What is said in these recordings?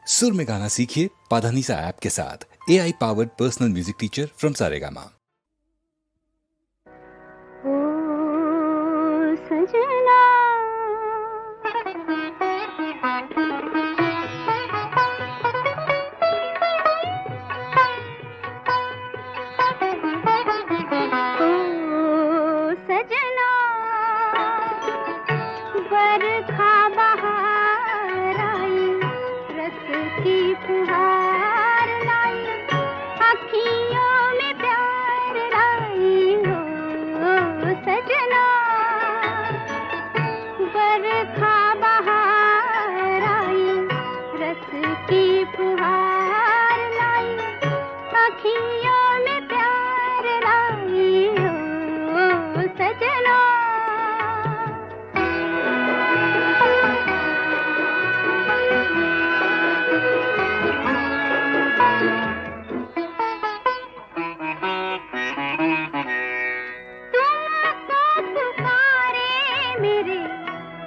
सुर में गाना सीखिए पाधानीसा ऐप के साथ। AI powered personal music teacher from Saregama. सजना सजना बरखा बहार आई, रस की फुहार लाई, अखियों में प्यार लाई हो सजना। बरखा बहार आई, रस की फुहार लाई, अखियों में प्यार लाई हो सजना।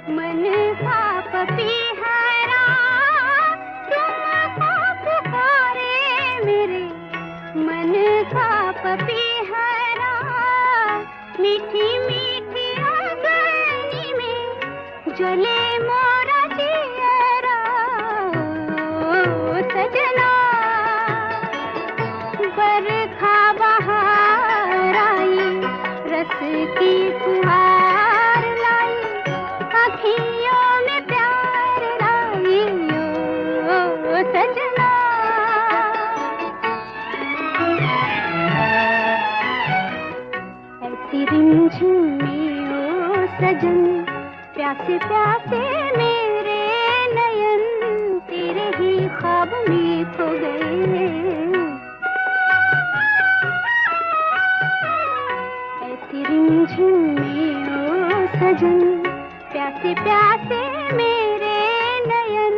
मन का पपीहरा, तुमको पुकारे मेरे मन का पपीहरा, मीठी मीठी अगनी में जले मोरा जियरा ओ सजना। बरखा बहार आई, रस की फुहार लाई, अखियों में प्यार लाई ओ सजना। ऐसी रिमझिम में ओ सजन, प्यासे प्यासे मेरे नयन, तेरे ही ख्वाब में खो गए। ऐसी रिमझिम में ओ सजन, प्यासे प्यासे मेरे नयन,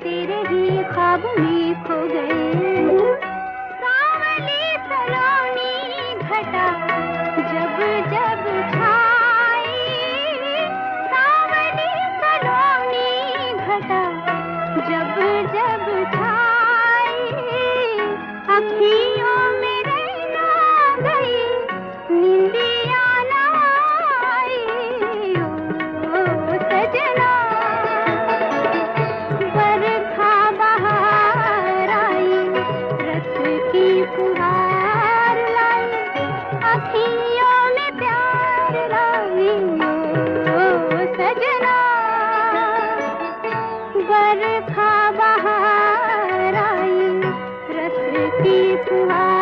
तेरे ही ख्वाब में खो गए। सावली सलोनी घटा जब जब छाई, सावली सलोनी घटा जब जब छाई, अखियों में रहना गई, नींदिया ना आई ओ सजना। बरखा बहार आई, रस की फुहार लाई, अखियों में प्यार लाई ओ सजना। बरखा बहार आई, रस की फुहार